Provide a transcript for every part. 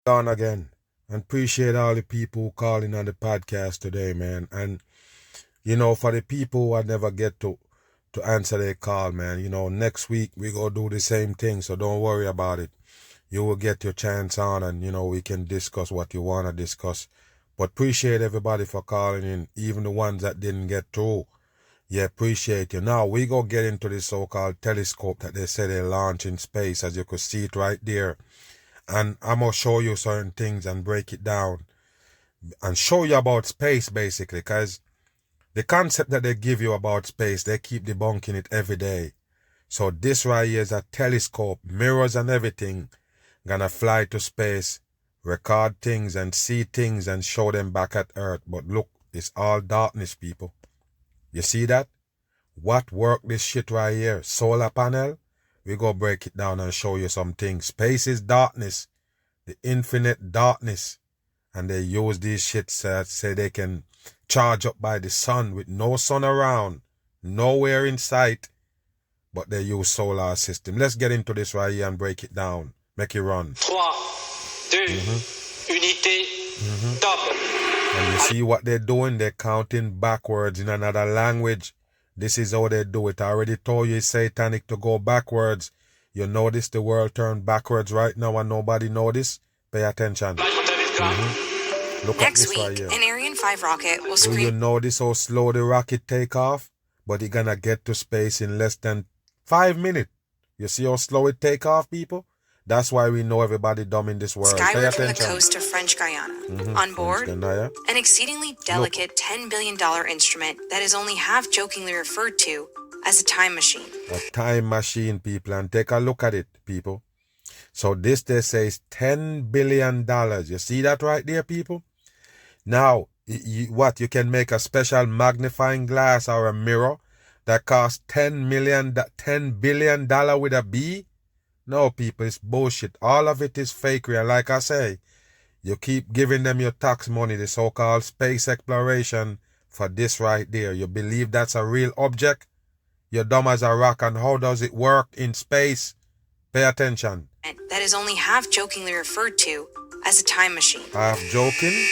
On again. And appreciate all the people who calling on the podcast today, man. And, for the people who I never get to answer their call, man, next week we go do the same thing. So don't worry about it. You will get your chance on and, we can discuss what you want to discuss. But appreciate everybody for calling in, even the ones that didn't get through. Yeah, appreciate you. Now, we go get into this so-called telescope that they say they launch in space, as you could see it right there. And I'm going to show you certain things and break it down and show you about space, basically, because the concept that they give you about space, they keep debunking it every day. So this right here is a telescope, mirrors and everything, gonna fly to space, record things and see things and show them back at Earth. But look, it's all darkness, people. You see that? What work this shit right here? Solar panel? We go break it down and show you some things. Space is darkness, the infinite darkness. And they use these shits that say they can charge up by the sun with no sun around, nowhere in sight. But they use solar system. Let's get into this right here and break it down. Make it run. 3, 2, unité, top. And you see what they're doing? They're counting backwards in another language. This is how they do it. I already told you it's satanic to go backwards. You notice the world turned backwards right now and nobody noticed? Pay attention. Look Next at this week, right here. an Ariane 5 rocket will Do you notice how slow the rocket take off? But it's gonna get to space in less than 5 minutes. You see how slow it take off, people? That's why we know everybody dumb in this world. Pay skyward from the attention. coast of French Guiana. On board, an exceedingly delicate $10 billion instrument that is only half-jokingly referred to as a time machine. A time machine, people. And take a look at it, people. So this, they say, is $10 billion. You see that right there, people? Now, you can make a special magnifying glass or a mirror that costs $10 billion with a B? No, people, it's bullshit. All of it is fakery. And like I say, you keep giving them your tax money, the so-called space exploration, for this right there. You believe that's a real object? You're dumb as a rock. And how does it work in space? Pay attention. That is only half-jokingly referred to as a time machine. Half-joking?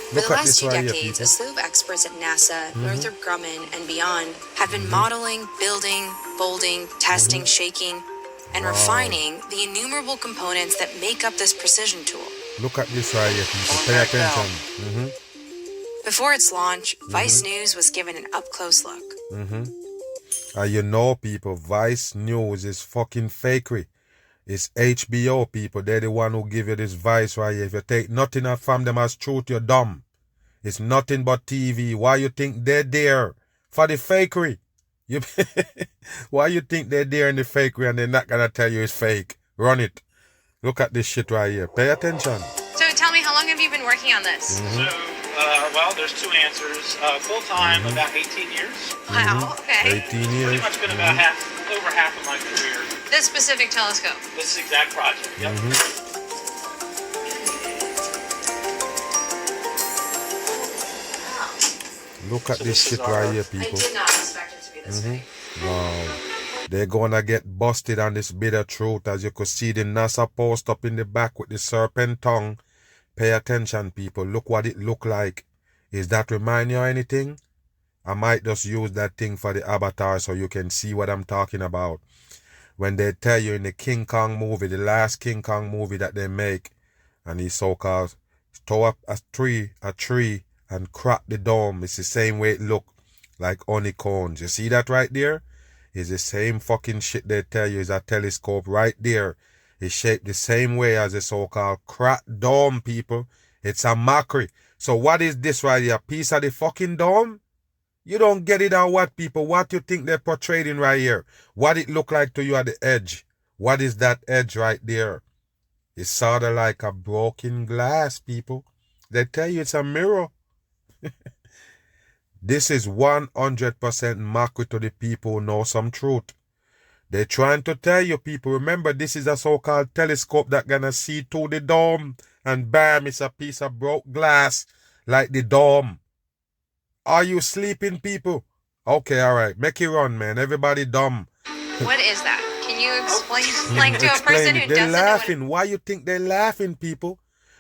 For the last 2 decades, a slew of experts at NASA, Northrop Grumman, and beyond have been modeling, building, folding, testing, shaking, and refining the innumerable components that make up this precision tool. Look at this right here, people. Pay attention. Before its launch, Vice News was given an up-close look. People, Vice News is fucking fakery. It's HBO, people. They're the one who give you this Vice right here. If you take nothing from them as truth, you're dumb. It's nothing but TV. Why you think they're there? For the fakery. Why you think they're there in the fakery and they're not going to tell you it's fake? Run it. Look at this shit right here. Pay attention. So tell me, how long have you been working on this? Well, there's 2 answers. Full-time, about 18 years. Wow, okay. 18 years. Pretty much been about over half of my career. This specific telescope. This exact project, yep. Look at this shit right here, I people. did not expect it to be this big. Wow. They're gonna get busted on this bit of truth. As you could see the NASA post up in the back with the serpent tongue. Pay attention, people. Look what it look like. Is that remind you of anything? I might just use that thing for the avatar so you can see what I'm talking about. When they tell you in the King Kong movie, the last King Kong movie that they make, and he so-called tore up a tree and crack the dome. It's the same way it look, like honeycombs. You see that right there? It's the same fucking shit they tell you is a telescope right there. It's shaped the same way as a so-called cracked dome, people. It's a mockery. So what is this right here? A piece of the fucking dome? You don't get it or what, people? What you think they're portraying right here? What it look like to you at the edge? What is that edge right there? It's sort of like a broken glass, people. They tell you it's a mirror. This is 100% mockery to the people who know some truth. They're trying to tell you, people, remember, this is a so-called telescope that gonna see through the dome. And bam, it's a piece of broke glass like the dome. Are you sleeping, people? Okay, all right. Make it run, man. Everybody dumb. What is that? Can you explain, like, to a Explain person it. who They're doesn't know what laughing. Why you think they're laughing, people?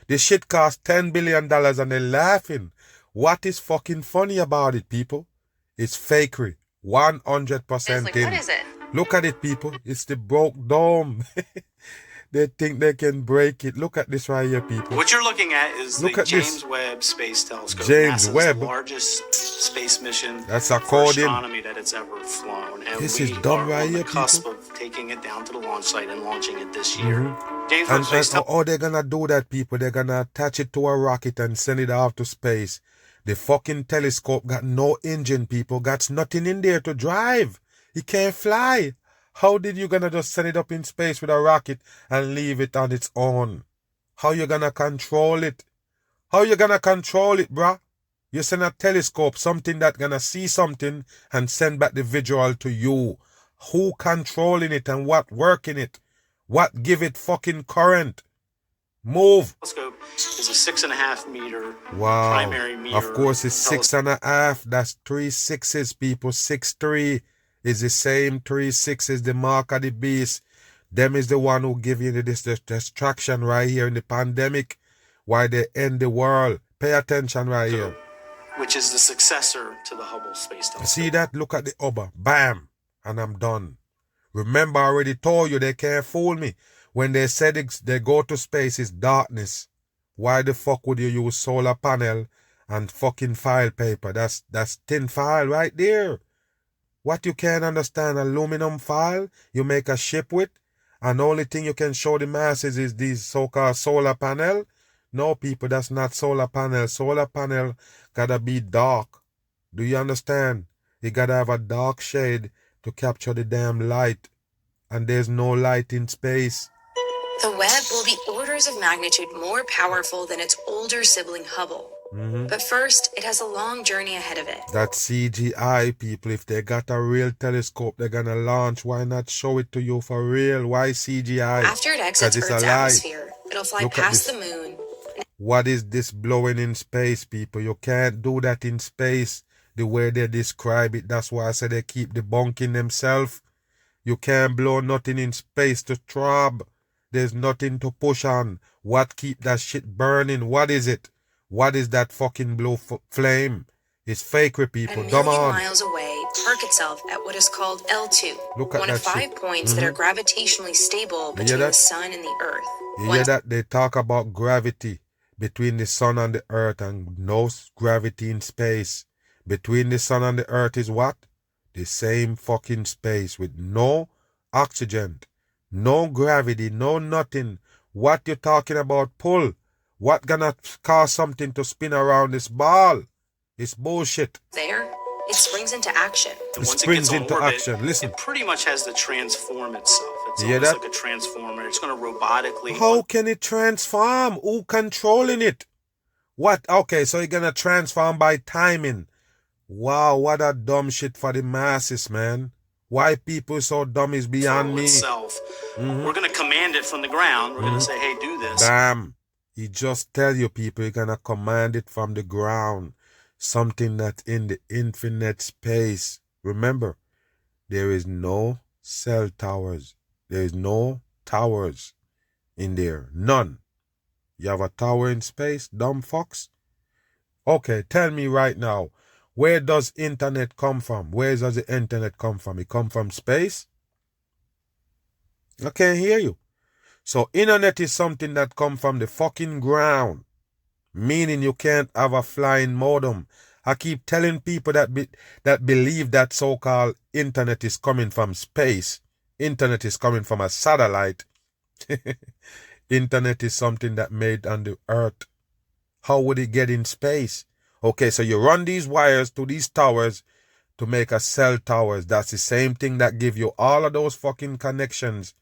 This shit costs $10 billion and they're laughing. What is fucking funny about it, people? It's fakery. 100% like, in. what is it? Look at it, people. It's the broke dome. They think they can break it. Look at this right here, people. What you're looking at is Look the at James this. Webb Space Telescope, James NASA's Webb. largest space mission That's for according. astronomy that it's ever flown. And This we is dumb are right on the here, cusp people. of taking it down to the launch site and launching it this year. James Webb And Space Telescope. how they're gonna do that, people? They're gonna attach it to a rocket and send it off to space. The fucking telescope got no engine, people. Got nothing in there to drive. It can't fly. How did you gonna just send it up in space with a rocket and leave it on its own? How you gonna control it? How you gonna control it, bruh? You send a telescope, something that gonna see something and send back the visual to you. Who controlling it and what working it? What give it fucking current? Move. Telescope is a 6.5 meter Wow. primary mirror. Of course, it's 6.5. That's 3 6s, people. 6'3" is the same 3 6s. The mark of the beast. Them is the one who give you this distraction right here in the pandemic. Why they end the world. Pay attention right here. Which is the successor to the Hubble Space Telescope. See that? Look at the Hubble. Bam. And I'm done. Remember, I already told you they can't fool me. When they said they go to space, it's darkness. Why the fuck would you use solar panel and fucking file paper? That's tin file right there. What you can't understand, aluminum file you make a ship with, and the only thing you can show the masses is these so-called solar panel? No, people, that's not solar panel. Solar panel gotta be dark. Do you understand? You gotta have a dark shade to capture the damn light. And there's no light in space. The Webb will be orders of magnitude more powerful than its older sibling Hubble. But first, it has a long journey ahead of it. That's CGI, people. If they got a real telescope they're gonna launch, why not show it to you for real? Why CGI? After it exits it's Earth's a lie. atmosphere, it'll fly Look at past this. the moon. What is this blowing in space, people? You can't do that in space the way they describe it. That's why I say they keep debunking themselves. You can't blow nothing in space to throb. There's nothing to push on. What keep that shit burning? What is it? What is that fucking blue flame? It's fakery, people. A Come million on. miles away, park itself at what is called L2, Look at one of that 5 shit. points that are gravitationally stable between that? the sun and the Earth. You When hear that? They talk about gravity between the sun and the earth and no gravity in space. Between the sun and the earth is what? The same fucking space with no oxygen, no gravity, no nothing. What you talking about pull? What gonna cause something to spin around this ball? It's bullshit. there, it springs into action. And It once springs it gets on into orbit, action. Listen. it pretty much has to transform itself. It's You hear almost that? like a transformer. It's going to robotically. How can it transform? Who controlling it? What? Okay, so you're gonna transform by timing. Wow, what a dumb shit for the masses, man. Why people so dumb is beyond me. Itself. We're going to command it from the ground. We're going to say, hey, do this. Damn. He just tell you people you're gonna command it from the ground. Something that's in the infinite space. Remember, there is no cell towers. There is no towers in there. None. You have a tower in space, dumb fucks? Okay, tell me right now, where does internet come from? Where does the internet come from? It come from space? I can't hear you. So internet is something that come from the fucking ground. Meaning you can't have a flying modem. I keep telling people that believe that so-called internet is coming from space. Internet is coming from a satellite. Internet is something that made on the earth. How would it get in space? Okay, so you run these wires to these towers to make a cell towers. That's the same thing that give you all of those fucking connections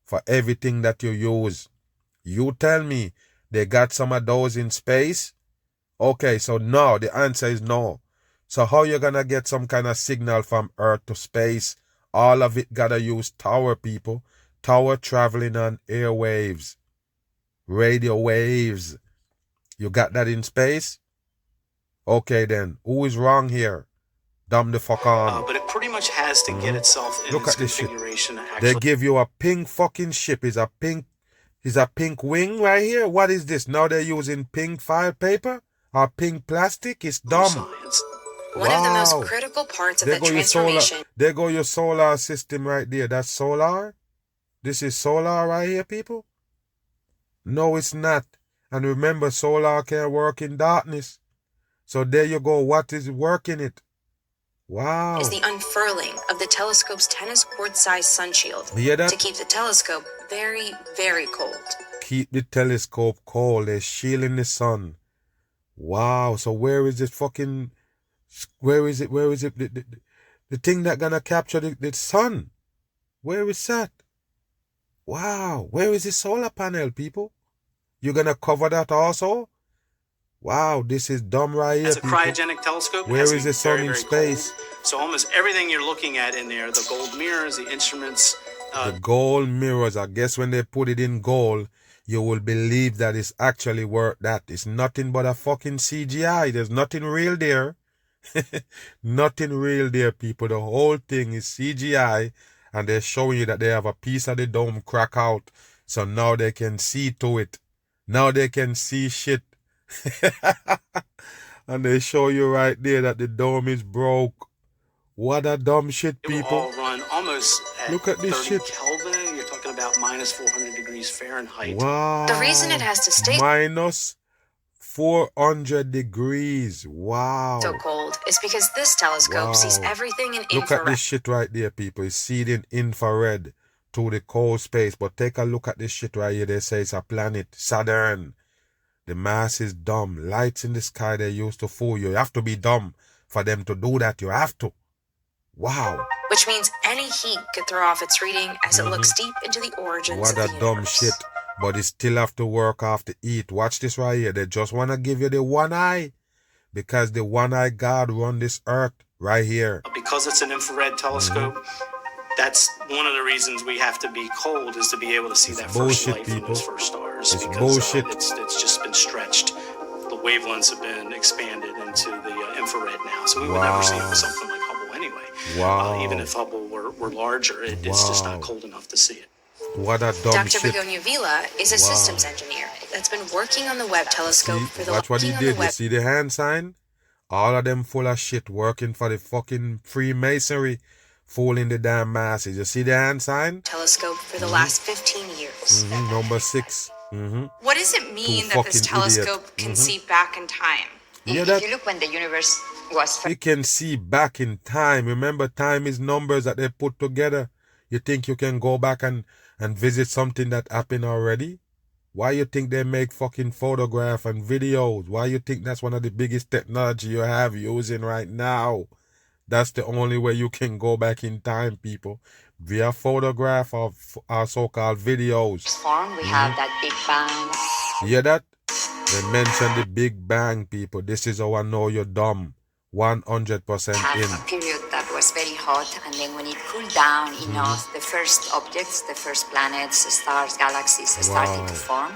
for everything that you use. You tell me they got some of those in space? Okay, so no, the answer is no. So how you gonna get some kind of signal from Earth to space? All of it gotta use tower, people. Tower traveling on airwaves. Radio waves. You got that in space? Okay then, who is wrong here? Dumb the fuck on. But it pretty pretty much has to get itself in Look its at this shit. configuration. They Actually, give you a pink fucking ship. Is a pink wing right here. What is this? Now they're using pink file paper or pink plastic? It's dumb. science. One of the most critical parts of There that go your solar. transformation. There go your solar system right there. That's solar. This is solar right here, people. No, it's not. And remember, solar can work in darkness. So there you go. What is working it? Wow. Is the unfurling of the telescope's tennis court-sized sun shield You hear that? to keep the telescope very, very cold. Keep the telescope cold. They're shielding the sun. Wow. So where is it fucking... Where is it? Where is it? The thing that gonna capture the sun. Where is that? Wow. Where is the solar panel, people? You're gonna cover that also? Wow, this is dumb right here. As a cryogenic telescope, where is the sun in space? Cold. So almost everything you're looking at in there, the gold mirrors, the instruments. The gold mirrors, I guess when they put it in gold, you will believe that it's actually worth that. It's nothing but a fucking CGI. There's nothing real there. Nothing real there, people. The whole thing is CGI, and they're showing you that they have a piece of the dome crack out, so now they can see to it. Now they can see shit. And they show you right there that the dome is broke. What a dumb shit, people. It will all run almost at Look at this 30 shit. Kelvin. You're talking about minus 400 degrees Fahrenheit. Wow. The reason it has to stay minus 400 degrees. Wow. so cold is because this telescope sees everything in Look infrared. at this shit right there, people. It's seen in infrared to the cold space. But take a look at this shit right here. They say it's a planet, Saturn. The mass is dumb. Lights in the sky, they used to fool you. You have to be dumb for them to do that. You have to. Wow. Which means any heat could throw off its reading as it looks deep into the origins What of a the dumb universe. shit. But it still have to work off the heat. Watch this right here. They just want to give you the one eye. Because the one eye God run this earth right here. Because it's an infrared telescope, that's one of the reasons we have to be cold, is to be able to see that first bullshit, light from people. those first stars. It's because bullshit. It's just been stretched. The wavelengths have been expanded into the infrared now. So we would never see it with something like Hubble anyway. Wow. Even if Hubble were larger, it's just not cold enough to see it. What a dumb Dr. shit. Begonia Vila is a systems engineer that's been working on the Webb telescope for the Watch what he did. You see the hand sign? All of them full of shit working for the fucking Freemasonry, fooling the damn masses. You see the hand sign? telescope for the last 15 years. Number 6. What does it mean that this fucking idiot. telescope can see back in time? Yeah, If you look when the universe was You can see back in time. Remember, time is numbers that they put together. You think you can go back and visit something that happened already? Why you think they make fucking photograph and videos? Why you think that's one of the biggest technology you have using right now? That's the only way you can go back in time, people. Via photograph or so-called videos. form, we have that Big Bang. You hear that? They mention the Big Bang, people. This is how I know you're dumb. 100% Have in. a period that was very hot, and then when it cooled down enough, the first objects, the first planets, stars, galaxies started to form,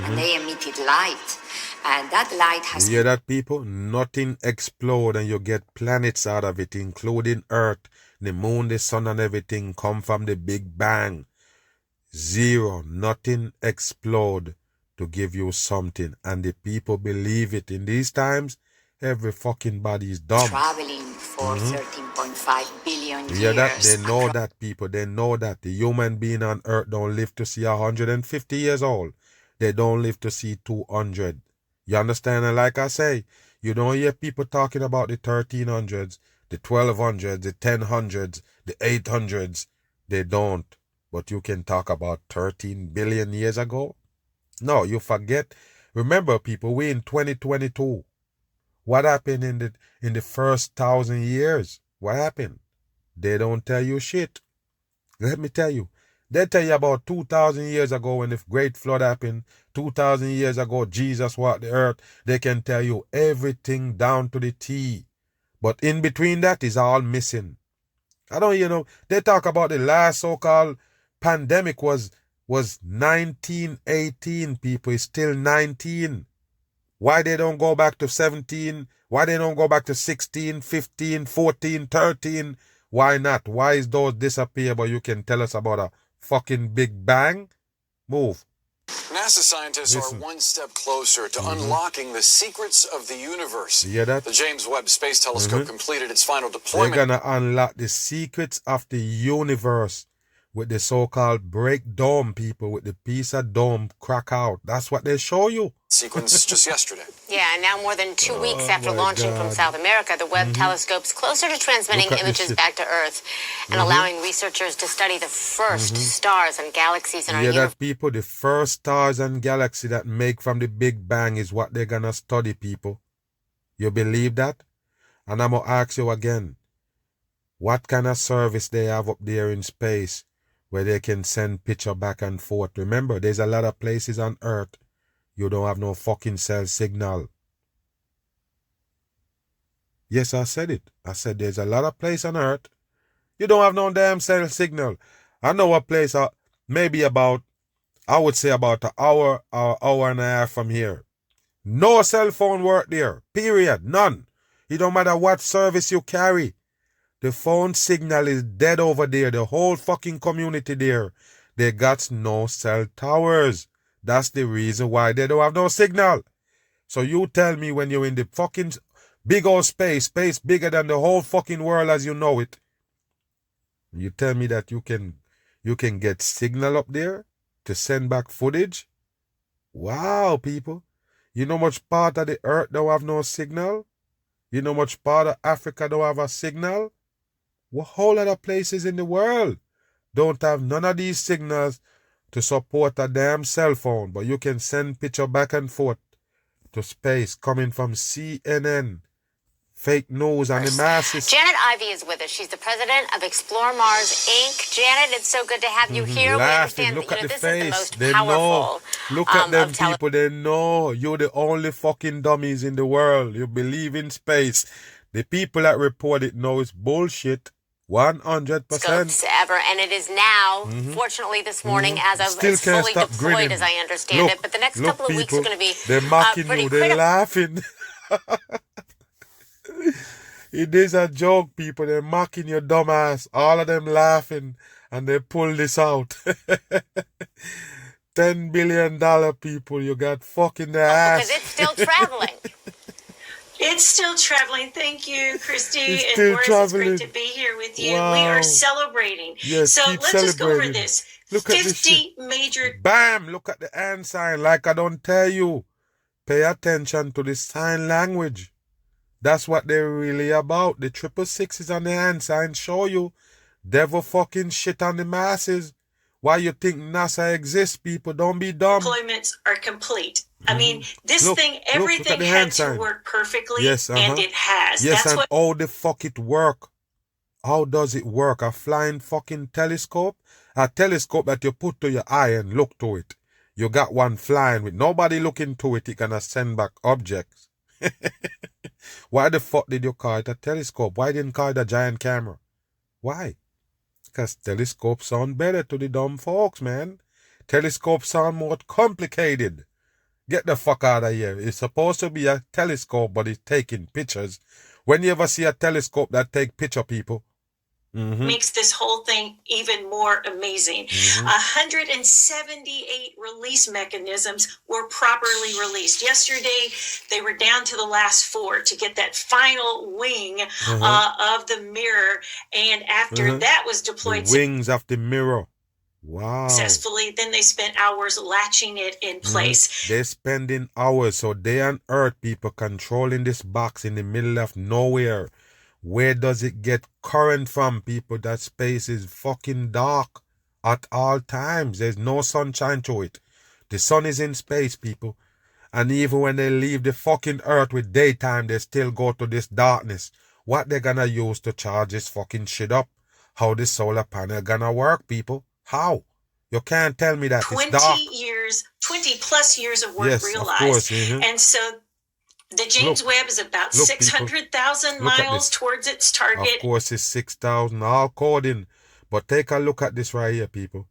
and they emitted light. And that light has You hear that, people? Nothing explode and you get planets out of it, including Earth, the moon, the sun, and everything come from the Big Bang. Zero. Nothing explode to give you something. And the people believe it. In these times, every fucking body is dumb. traveling for 13.5 billion You years. hear that? They know that, people. They know that. The human being on Earth don't live to see 150 years old. They don't live to see 200. You understand? And like I say, you don't hear people talking about the 1300s, the 1200s, the 1000s, the 800s. They don't. But you can talk about 13 billion years ago? No, you forget. Remember, people, we're in 2022. What happened in the first 1,000 years? What happened? They don't tell you shit. Let me tell you. They tell you about 2,000 years ago when the great flood happened. 2,000 years ago, Jesus walked the earth. They can tell you everything down to the T. But in between that is all missing. I don't, they talk about the last so-called pandemic was 1918, people. It's still 19. Why they don't go back to 17? Why they don't go back to 16, 15, 14, 13? Why not? Why is those disappear, but you can tell us about a fucking Big Bang? Move. NASA scientists are one step closer to unlocking the secrets of the universe. You hear that? The James Webb Space Telescope completed its final deployment. They're gonna unlock the secrets of the universe with the so-called break dome, people, with the piece of dome crack out. That's what they show you. Sequence just yesterday. Yeah, and now more than 2 weeks after launching from South America, the Webb telescope's closer to transmitting images back to Earth and allowing researchers to study the first stars and galaxies in our universe. That, people, the first stars and galaxies that make from the Big Bang is what they're gonna study, people. You believe that? And I'm gonna ask you again, what kind of service they have up there in space where they can send picture back and forth? Remember, there's a lot of places on Earth you don't have no fucking cell signal. Yes, I said it. I said there's a lot of places on Earth you don't have no damn cell signal. I know a place maybe about, I would say about an hour or hour and a half from here. No cell phone work there. Period. None. It don't matter what service you carry. The phone signal is dead over there. The whole fucking community there. They got no cell towers. That's the reason why they don't have no signal. So you tell me, when you're in the fucking big old space bigger than the whole fucking world as you know it, you tell me that you can get signal up there to send back footage? Wow, people. You know much part of the Earth don't have no signal? You know much part of Africa don't have a signal? What whole other places in the world don't have none of these signals to support a damn cell phone, but you can send picture back and forth to space coming from CNN. Fake news and the masses. Janet Ivey is with us. She's the president of Explore Mars, Inc. Janet, it's so good to have you here. Laughing. We Look at the this face. is the most They powerful. know. Look at them people. They know you're the only fucking dummies in the world. You believe in space. The people that report it know it's bullshit. 100%. Ever, and it is now, fortunately, this morning, as of Still it's can't fully stop deployed, grinning. as I understand it. But the next couple of weeks are going to be they're mocking pretty you. They're critical. laughing. It is a joke, people. They're mocking your dumb ass. All of them laughing, and they pull this out. $10 billion, people. You got fucking the ass. Because it's still traveling. It's still traveling. Thank you, Christy It's and still Boris. traveling. It's great to be here with you. Wow. We are celebrating. Yes, so keep let's just go over celebrating. this. Look at this 50 major. Bam! Look at the hand sign. Like I don't tell you. Pay attention to the sign language. That's what they're really about. The 666 on the hand sign show you devil fucking shit on the masses. Why you think NASA exists, people? Don't be dumb. Deployments are complete. I mean, this Look, thing, look at everything the had hand to sign. work perfectly, Yes, and it has. Yes, That's and what how the fuck it work? How does it work? A flying fucking telescope? A telescope that you put to your eye and look to it. You got one flying with nobody looking to it. It gonna send back objects. Why the fuck did you call it a telescope? Why didn't you call it a giant camera? Why? Because telescopes sound better to the dumb folks, man. Telescopes sound more complicated. Get the fuck out of here. It's supposed to be a telescope, but it's taking pictures. When you ever see a telescope that take picture, people? makes this whole thing even more amazing. 178 release mechanisms were properly released. Yesterday, they were down to the last 4 to get that final wing of the mirror. And after that was deployed the wings of the mirror. Wow. Successfully, then they spent hours latching it in place. They're spending hours. So they on Earth, people, controlling this box in the middle of nowhere. Where does it get current from, people? That space is fucking dark at all times. There's no sunshine to it. The sun is in space, people. And even when they leave the fucking Earth with daytime, they still go to this darkness. What they gonna use to charge this fucking shit up? How the solar panel gonna work, people? How? You can't tell me that it's dark. 20 plus years of work realized. Of course. And so the James Webb is about 600,000 miles towards its target. Of course, it's 6,000, all coding. But take a look at this right here, people.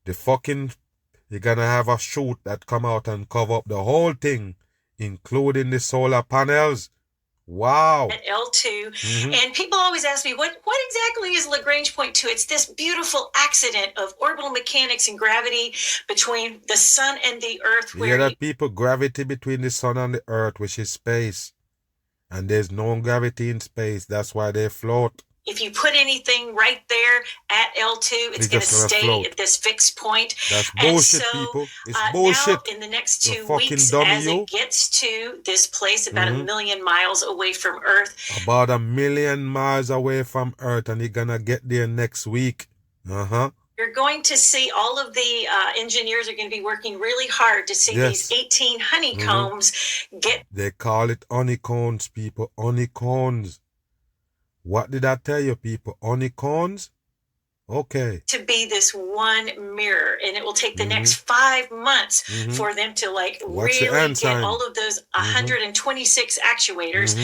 You're gonna have a shoot that come out and cover up the whole thing, including the solar panels. Wow. At L2. And people always ask me, what exactly is Lagrange point 2? It's this beautiful accident of orbital mechanics and gravity between the sun and the earth. Where that people, gravity between the sun and the earth, which is space. And there's no gravity in space. That's why they float. If you put anything right there at L2, it's going to stay float at this fixed point. That's bullshit, people. It's bullshit. Now, in the next 2 weeks, as it gets to this place about 1 million miles away from Earth. About 1 million miles away from Earth, and you're going to get there next week. You're going to see all of the engineers are going to be working really hard to see these 18 honeycombs get. They call it honeycombs, people. Honeycombs. What did I tell you, people? Honeycombs? Okay. To be this one mirror, and it will take the next 5 months for them to really get all of those 126 actuators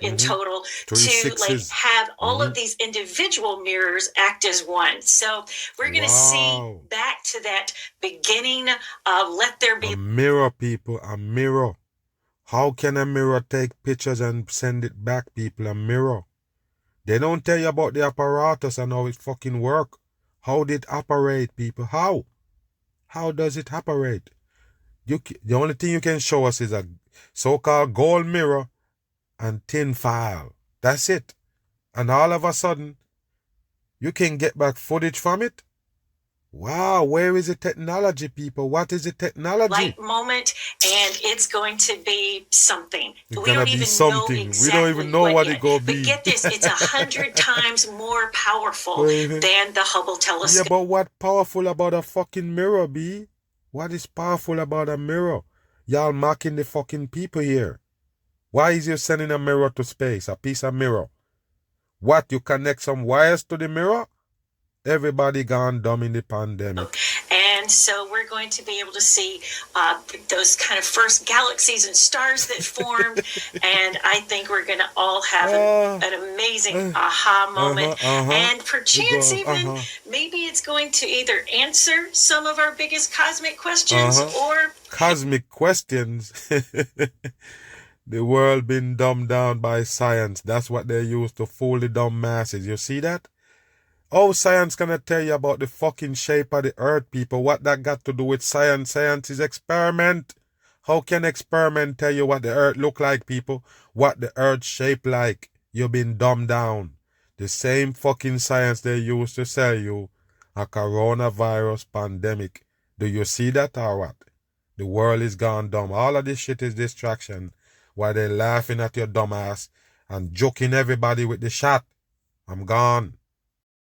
in total to have all of these individual mirrors act as one. So we're going to see back to that beginning of let there be a mirror, people. A mirror. How can a mirror take pictures and send it back, people? A mirror. They don't tell you about the apparatus and how it fucking work. How did it operate, people? How? How does it operate? The only thing you can show us is a so-called gold mirror and tin foil. That's it. And all of a sudden, you can get back footage from it? Wow, where is the technology, people? What is the technology? Light moment, and it's going to be something. It's we don't even know exactly. We don't even know what it's going to be. But get this, it's 100 times more powerful than the Hubble telescope. Yeah, but what powerful about a fucking mirror, B? What is powerful about a mirror? Y'all mocking the fucking people here. Why is you sending a mirror to space, a piece of mirror? What, you connect some wires to the mirror? Everybody gone dumb in the pandemic. And so we're going to be able to see those kind of first galaxies and stars that formed. And I think we're going to all have an amazing aha moment. And perchance even, maybe it's going to either answer some of our biggest cosmic questions or... Cosmic questions? The world been dumbed down by science. That's what they use to fool the dumb masses. You see that? Oh, science gonna tell you about the fucking shape of the earth, people. What that got to do with science? Science is experiment. How can experiment tell you what the earth look like, people? What the earth shape like? You've been dumbed down. The same fucking science they used to sell you a coronavirus pandemic. Do you see that or what? The world is gone dumb. All of this shit is distraction. While they laughing at your dumb ass and joking everybody with the shot. I'm gone.